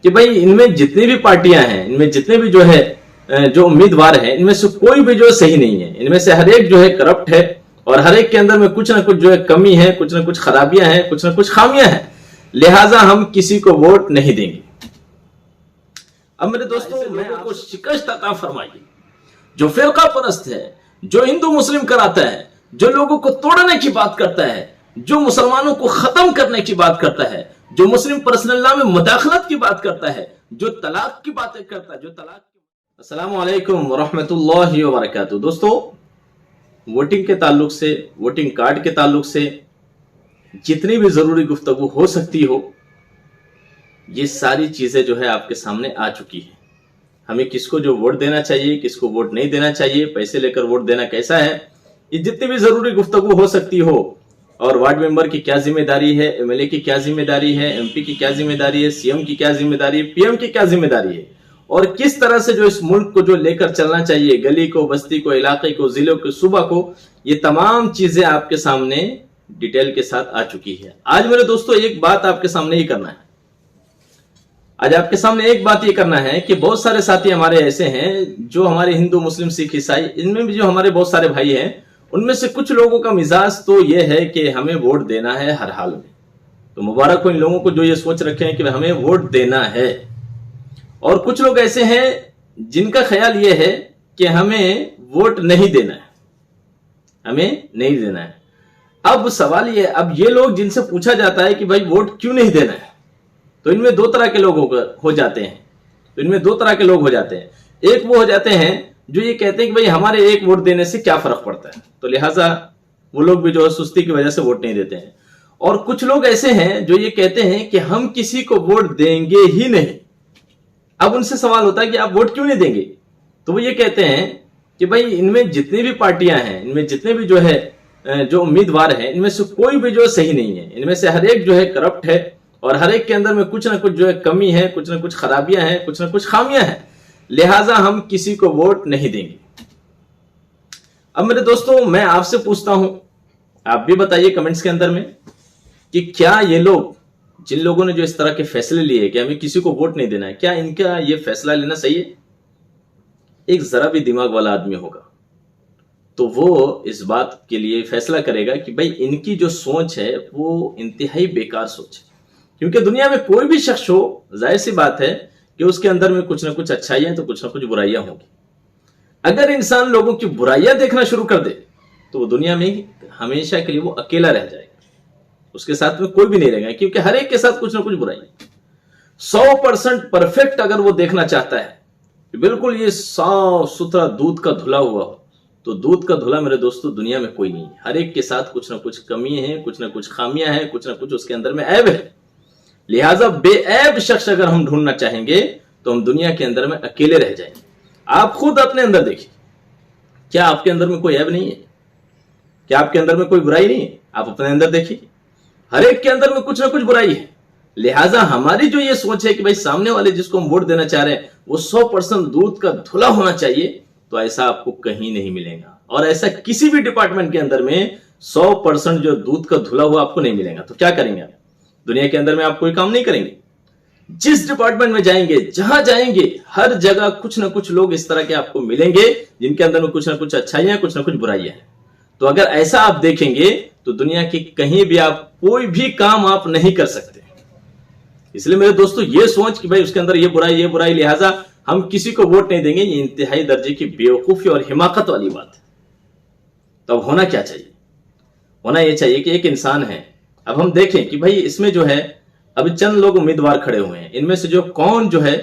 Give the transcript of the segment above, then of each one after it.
कि भाई इनमें जितनी भी पार्टियां हैं, इनमें जितने भी जो है जो उम्मीदवार हैं, इनमें से कोई भी जो है सही नहीं है। इनमें से हर एक जो है करप्ट है और हर एक के अंदर में कुछ ना कुछ जो है कमी है, कुछ ना कुछ खराबियां हैं, कुछ ना कुछ खामियां हैं। लिहाजा हम किसी को वोट नहीं देंगे। अब मेरे दोस्तों, मैं आपको शिकस्त अता फरमाइए। जो फिरका परस्त है, जो हिंदू मुस्लिम कराता है, जो लोगों को तोड़ने की बात करता है, जो मुसलमानों को खत्म करने की बात करता है, जो मुस्लिम पर्सनल लॉ में मुदाखलत की बात करता है, जो तलाक की बातें करता है, जो तलाक। अस्सलामु अलैकुम वरहमतुल्लाहि वबरकातुहू। दोस्तों, वोटिंग के ताल्लुक से, वोटिंग कार्ड के ताल्लुक से जितनी भी जरूरी गुफ्तगू हो सकती हो, ये सारी चीजें जो है आपके सामने आ चुकी है। हमें किसको जो वोट देना चाहिए, किसको वोट नहीं देना चाहिए, पैसे लेकर वोट देना कैसा है, ये जितनी भी जरूरी गुफ्तगू हो सकती हो, और वार्ड मेंबर की क्या जिम्मेदारी है, एमएलए की क्या जिम्मेदारी है, एमपी की क्या जिम्मेदारी है, सीएम की क्या जिम्मेदारी है, पीएम की क्या जिम्मेदारी है, और किस तरह से जो इस मुल्क को जो लेकर चलना चाहिए, गली को, बस्ती को, इलाके को, जिले को, सूबा को, ये तमाम चीजें आपके सामने डिटेल के साथ आ चुकी है। आज मेरे दोस्तों एक बात आपके सामने ही करना है। आज आपके सामने एक बात ये करना है कि बहुत सारे साथी हमारे ऐसे हैं जो हमारे हिंदू, मुस्लिम, सिख, ईसाई, इनमें भी जो हमारे बहुत सारे भाई हैं, उनमें से कुछ लोगों का मिजाज तो ये है कि हमें वोट देना है हर हाल में। तो मुबारक हो इन लोगों को जो ये सोच रखे हैं कि हमें वोट देना है। और कुछ लोग ऐसे हैं जिनका ख्याल ये है कि हमें वोट नहीं देना है, हमें नहीं देना है। अब सवाल ये, अब ये लोग जिनसे पूछा जाता है कि भाई वोट क्यों नहीं देना है, तो इनमें दो तरह के लोग हो जाते हैं। तो इनमें दो तरह के लोग हो जाते हैं। एक वो हो जाते हैं जो ये कहते हैं कि भाई हमारे एक वोट देने से क्या फर्क पड़ता है, तो लिहाजा वो लोग भी जो है सुस्ती की वजह से वोट नहीं देते हैं। और कुछ लोग ऐसे हैं जो ये कहते हैं कि हम किसी को वोट देंगे ही नहीं। अब उनसे सवाल होता है कि आप वोट क्यों नहीं देंगे, तो वो ये कहते हैं कि भाई इनमें जितनी भी पार्टियां हैं, इनमें जितने भी जो है जो उम्मीदवार हैं, इनमें से कोई भी जो सही नहीं है। इनमें से हर एक जो है करप्ट है और हर एक के अंदर में कुछ ना कुछ जो है कमी है, कुछ ना कुछ खराबियां हैं, कुछ ना कुछ खामियां हैं। लिहाजा हम किसी को वोट नहीं देंगे। अब मेरे दोस्तों, मैं आपसे पूछता हूं, आप भी बताइए कमेंट्स के अंदर में कि क्या ये लोग, जिन लोगों ने जो इस तरह के फैसले लिए कि हमें किसी को वोट नहीं देना है, क्या इनका ये फैसला लेना सही है? एक जरा भी दिमाग वाला आदमी होगा तो वो इस बात के लिए फैसला करेगा कि भाई इनकी जो सोच है वो इंतहाई बेकार सोच है। क्योंकि दुनिया में कोई भी शख्स हो, जाहिर सी बात है कि उसके अंदर में कुछ ना कुछ अच्छाइयां तो कुछ ना कुछ बुराइयां होंगी। अगर इंसान लोगों की बुराइयां देखना शुरू कर दे तो वो दुनिया में हमेशा के लिए वो अकेला रह जाएगा, उसके साथ में कोई भी नहीं रहेगा, क्योंकि हर एक के साथ कुछ ना कुछ बुराई। 100% परफेक्ट अगर वो देखना चाहता है कि बिल्कुल ये साफ सुथरा दूध का धुला हुआ हो, तो दूध का धुला मेरे दोस्तों दुनिया में कोई नहीं है। हर एक के साथ कुछ ना कुछ कमी है, कुछ ना कुछ खामियां हैं, कुछ ना कुछ उसके अंदर में ऐब है। लिहाजा बेऐब शख्स अगर हम ढूंढना चाहेंगे तो हम दुनिया के अंदर में अकेले रह जाएंगे। आप खुद अपने अंदर देखिए, क्या आपके अंदर में कोई ऐब नहीं है? क्या आपके अंदर में कोई बुराई नहीं है? आप अपने अंदर देखिए, हर एक के अंदर में कुछ ना कुछ बुराई है। लिहाजा हमारी जो ये सोच है कि भाई सामने वाले जिसको हम वोट देना चाह रहे हैं वो 100% दूध का धुला होना चाहिए, तो ऐसा आपको कहीं नहीं मिलेगा। और ऐसा किसी भी डिपार्टमेंट के अंदर में 100% जो दूध का धुला हुआ आपको नहीं मिलेगा। तो क्या करेंगे आप? दुनिया के अंदर में आप कोई काम नहीं करेंगे। जिस डिपार्टमेंट में जाएंगे, जहां जाएंगे, हर जगह कुछ ना कुछ लोग इस तरह के आपको मिलेंगे जिनके अंदर में कुछ ना कुछ अच्छाइयां, कुछ ना कुछ बुराइयां हैं। तो अगर ऐसा आप देखेंगे तो दुनिया की कहीं भी आप कोई भी काम आप नहीं कर सकते। इसलिए मेरे दोस्तों, ये सोच कि भाई उसके अंदर ये बुराई, लिहाजा हम किसी को वोट नहीं देंगे, ये इंतहाई दर्जे की बेवकूफी और हिमाकत वाली बात है। तो अब होना क्या चाहिए? होना यह चाहिए कि एक इंसान है, अब हम देखें कि भाई इसमें जो है अभी चंद लोग उम्मीदवार खड़े हुए हैं, इनमें से जो कौन जो है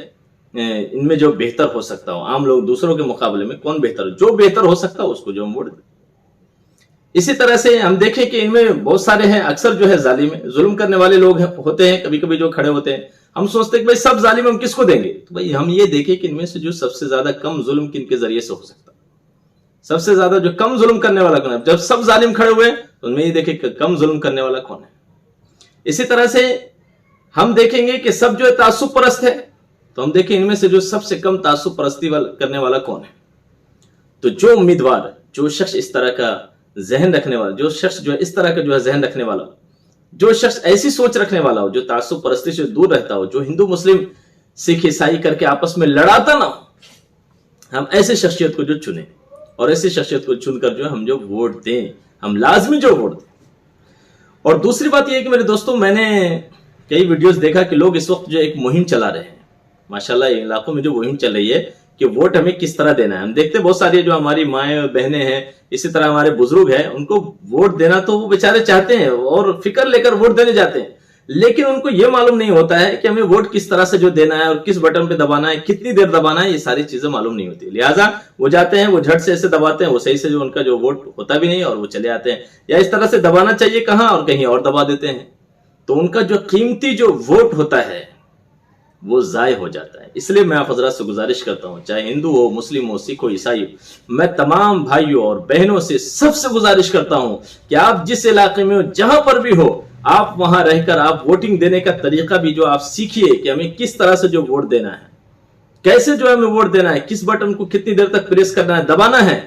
इनमें जो बेहतर हो सकता हो, आम लोग दूसरों के मुकाबले में कौन बेहतर हो, जो बेहतर हो सकता हो उसको जो हम वोट दें। इसी तरह से हम देखें कि इनमें बहुत सारे हैं, अक्सर जो है जालिम जुल्म करने वाले लोग होते हैं, कभी कभी जो खड़े होते हैं। हम सोचते हैं कि भाई सब जालिम हम किसको देंगे, तो भाई हम ये देखें कि इनमें से जो सबसे ज्यादा कम जुल्म किनके जरिए से हो सकता है, सबसे ज्यादा जो कम जुल्म करने वाला कौन है। जब सब जालिम खड़े हुए तो उनमें ये देखें कि कम जुल्म करने वाला कौन है। इसी तरह से हम देखेंगे कि सब जो है तासुब परस्त है, तो हम देखें इनमें से जो सबसे कम तासुब परस्ती करने वाला कौन है। तो जो उम्मीदवार, जो शख्स इस तरह का जहन रखने वाला, जो शख्स जो है इस तरह का जो है जहन रखने वाला, जो शख्स ऐसी सोच रखने वाला हो, जो तासुब परस्ती से दूर रहता हो, जो हिंदू मुस्लिम सिख ईसाई करके आपस में लड़ाता ना हो। हम ऐसे शख्सियत को जो चुने और ऐसे शख्सियत को चुनकर जो हम जो वोट दें, हम लाजमी जो वोट दें। और दूसरी बात यह है कि मेरे दोस्तों, मैंने कई वीडियोस देखा कि लोग इस वक्त जो एक मुहिम चला रहे हैं, माशाल्लाह इलाकों में जो मुहिम चल रही है कि वोट हमें किस तरह देना है। हम देखते हैं बहुत सारी जो हमारी माएँ बहनें हैं, इसी तरह हमारे बुजुर्ग हैं, उनको वोट देना तो वो बेचारे चाहते हैं और फिक्र लेकर वोट देने जाते हैं, लेकिन उनको ये मालूम नहीं होता है कि हमें वोट किस तरह से जो देना है और किस बटन पे दबाना है, कितनी देर दबाना है, ये सारी चीजें मालूम नहीं होती। लिहाजा वो जाते हैं, वो झट से ऐसे दबाते हैं, वो सही से जो उनका जो वोट होता भी नहीं और वो चले आते हैं, या इस तरह से दबाना चाहिए कहां और कहीं और दबा देते हैं, तो उनका जो कीमती जो वोट होता है वो जाय हो जाता है। इसलिए मैं आप हजरात से गुजारिश करता हूं, चाहे हिंदू हो, मुस्लिम हो, सिख हो, ईसाई हो, मैं तमाम भाइयों और बहनों से सबसे गुजारिश करता हूं कि आप जिस इलाके में हो, जहां पर भी हो, आप वहां रहकर आप वोटिंग देने का तरीका भी जो आप सीखिए कि हमें किस तरह से जो वोट देना है, कैसे जो हमें वोट देना है, किस बटन को कितनी देर तक प्रेस करना है, दबाना है।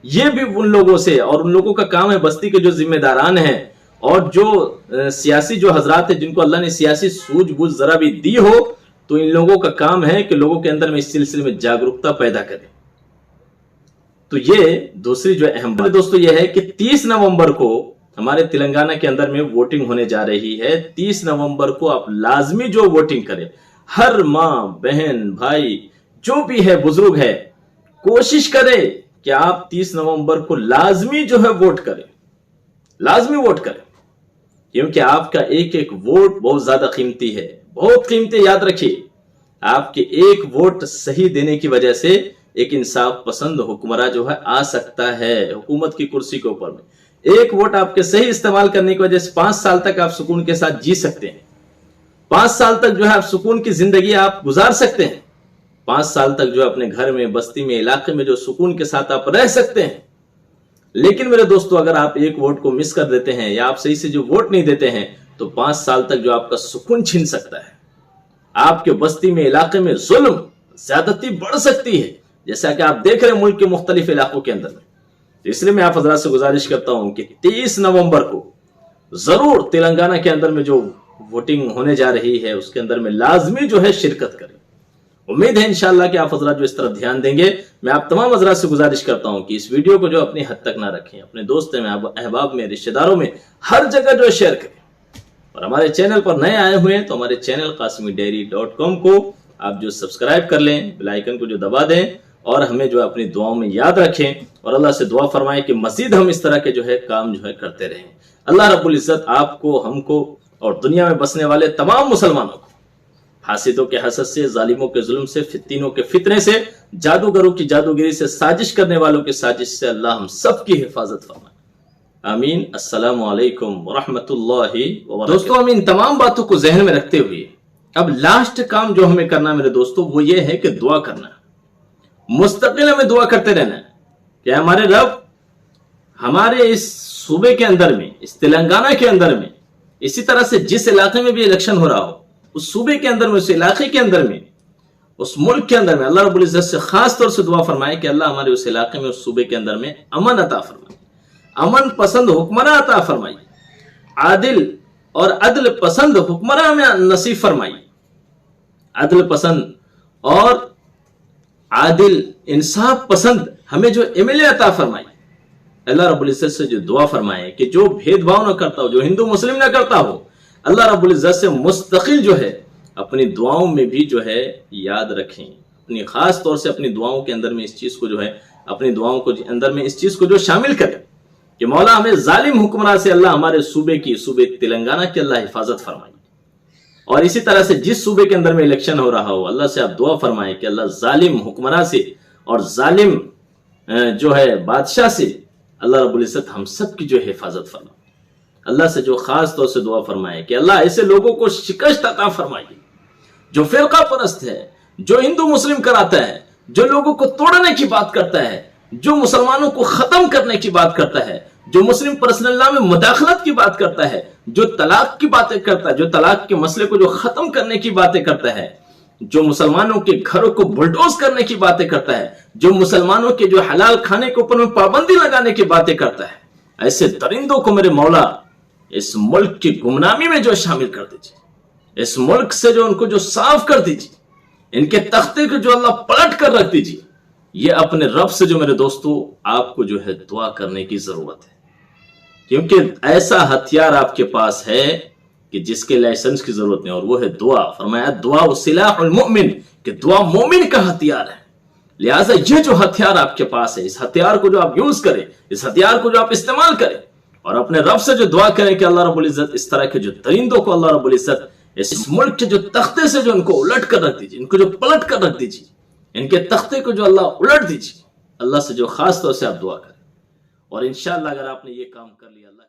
ये भी उन लोगों से, और उन लोगों का काम है, बस्ती के जो जिम्मेदारान हैं और जो सियासी जो हजरात है, जिनको अल्लाह ने सियासी सूझबूझ जरा भी दी हो, तो इन लोगों का काम है कि लोगों के अंदर में इस सिलसिले में जागरूकता पैदा करें। तो ये दूसरी जो अहम बात दोस्तों ये है कि 30 नवंबर को हमारे तेलंगाना के अंदर में वोटिंग होने जा रही है। 30 नवंबर को आप लाजमी जो वोटिंग करें, हर मां बहन भाई जो भी है, बुजुर्ग है, कोशिश करें कि आप 30 नवंबर को लाजमी जो है वोट करें, लाजमी वोट करें, क्योंकि आपका एक एक वोट बहुत ज्यादा कीमती है, बहुत कीमती। याद रखिए, आपके एक वोट सही देने की वजह से एक इंसाफ पसंद हुक्मरान जो है आ सकता है हुकूमत की कुर्सी के ऊपर में। एक वोट आपके सही इस्तेमाल करने की वजह से 5 साल तक आप सुकून के साथ जी सकते हैं, 5 साल तक जो है आप सुकून की जिंदगी आप गुजार सकते हैं, 5 साल तक जो अपने घर में, बस्ती में, इलाके में जो सुकून के साथ आप रह सकते हैं। लेकिन मेरे दोस्तों, अगर आप एक वोट को मिस कर देते हैं या आप सही से जो वोट नहीं देते हैं, तो 5 साल तक जो आपका सुकून छीन सकता है। आपके बस्ती में, इलाके में जुल्म, ज्यादती बढ़ सकती है, जैसा कि आप देख रहे हैं मुल्क के मुख्तलिफ इलाकों के अंदर में। तो इसलिए मैं आप हजरात से गुजारिश करता हूं कि 30 नवंबर को जरूर तेलंगाना के अंदर में जो वोटिंग होने जा रही है, उसके अंदर में लाजमी जो है शिरकत करें। उम्मीद है इंशाअल्लाह कि आप हजरात जो इस तरफ ध्यान देंगे। मैं आप तमाम हजरात से गुजारिश करता हूं कि इस वीडियो को जो अपनी हद तक ना रखें, अपने दोस्तों में, अहबाब में, रिश्तेदारों में, हर जगह जो शेयर करें। और हमारे चैनल पर नए आए हुए हैं तो हमारे चैनल qasimidiary.com को आप जो सब्सक्राइब कर लें, बेल आइकन को जो दबा दें और हमें जो अपनी दुआओं में याद रखें और अल्लाह से दुआ फरमाएं कि मजीद हम इस तरह के जो है काम जो है करते रहें। अल्लाह रब्बुल इज्जत आपको, हमको और दुनिया में बसने वाले तमाम मुसलमानों को हासिदों के हसद से, जालिमों के जुल्म से, फित्तीनों के फितने से, जादूगरों की जादूगिरी से, साजिश करने वालों की साजिश से अल्लाह हम सब की हिफाजत फरमाए। आमीन। अस्सलामु अलैकुम वरहमतुल्लाहि वबरकातुहू। दोस्तों, हम इन तमाम बातों को जहन में रखते हुए अब लास्ट काम जो हमें करना मेरे दोस्तों वो ये है कि दुआ करना। मुस्तकिल हमें दुआ करते रहना है कि हमारे रब हमारे इस सूबे के अंदर में, इस तेलंगाना के अंदर में, इसी तरह से जिस इलाके में भी इलेक्शन हो रहा हो, उस सूबे के अंदर में, उस इलाके के अंदर में, उस मुल्क के अंदर में अल्लाह रब्बुल इज्जत से खास तौर से दुआ फरमाए कि अल्लाह हमारे उस इलाके में, उस सूबे के अंदर में अमन अता फरमाए, अमन पसंद हुक्मरान अता फरमाई, आदिल और अदल पसंद हुक्मरान में नसीब फरमाई, अदल पसंद और आदिल इंसाफ पसंद हमें जो एमएलए अता फरमाई। अल्लाह रब्बुल इज्जत से जो दुआ फरमाए कि जो भेदभाव न करता हो, जो हिंदू मुस्लिम न करता हो, अल्लाह रब्बुल इज्जत से मुस्तकिल जो है अपनी दुआओं में भी जो है याद रखें, अपनी खास तौर से अपनी दुआओं के अंदर में इस चीज को जो है, अपनी दुआओं को अंदर में इस चीज को जो शामिल करें कि मौला हमें जालिम हुक्मरान से अल्लाह हमारे सूबे तेलंगाना की अल्लाह हिफाजत फरमाए। और इसी तरह से जिस सूबे के अंदर में इलेक्शन हो रहा हो, अल्लाह से आप दुआ फरमाएं कि अल्लाह जालिम हुक्मरान से और जालिम जो है बादशाह से अल्लाह रब्बुल इज्जत हम सब की जो हिफाजत फरमाए। अल्लाह से जो खास तौर से दुआ फरमाए कि अल्लाह ऐसे लोगों को शिकस्त अता फरमाइए जो फिरका परस्त है, जो हिंदू मुस्लिम कराता है, जो लोगों को तोड़ने की बात करता है, जो मुसलमानों को खत्म करने की बात करता है, जो मुस्लिम पर्सनल लॉ में मुदाखलत की बात करता है, जो तलाक की बातें करता है, जो तलाक के मसले को जो खत्म करने की बातें करता है, जो मुसलमानों के घरों को बुलडोज करने की बातें करता है, जो मुसलमानों के जो हलाल खाने के ऊपर में पाबंदी लगाने की बातें करता है, ऐसे दरिंदों को मेरे मौला इस मुल्क की गुमनामी में जो शामिल कर दीजिए, इस मुल्क से जो उनको जो साफ कर दीजिए, ان کے تختے کو جو اللہ پلٹ کر رکھ دیجیے. یہ اپنے رب سے جو میرے دوستو آپ کو جو ہے دعا کرنے کی ضرورت ہے، کیونکہ ایسا ہتھیار آپ کے پاس ہے کہ جس کے لائسنس کی ضرورت نہیں، اور وہ ہے دعا. فرمایا دعا سلاح المؤمن، کہ دعا مومن کا ہتھیار ہے. لہٰذا یہ جو ہتھیار آپ کے پاس ہے، اس ہتھیار کو جو آپ یوز کریں، اس ہتھیار کو جو آپ استعمال کریں، اور اپنے رب سے جو دعا کریں کہ اللہ رب العزت اس طرح کے جو درندوں کو اللہ رب العزت اس ملک کے جو تختے سے جو ان کو الٹ کر رکھ دیجیے، ان کو جو پلٹ کر رکھ دیجیے، ان کے تختے کو جو اللہ الٹ دیجیے. اللہ سے جو خاص طور سے آپ دعا کریں، اور انشاءاللہ اگر آپ نے یہ کام کر لیا اللہ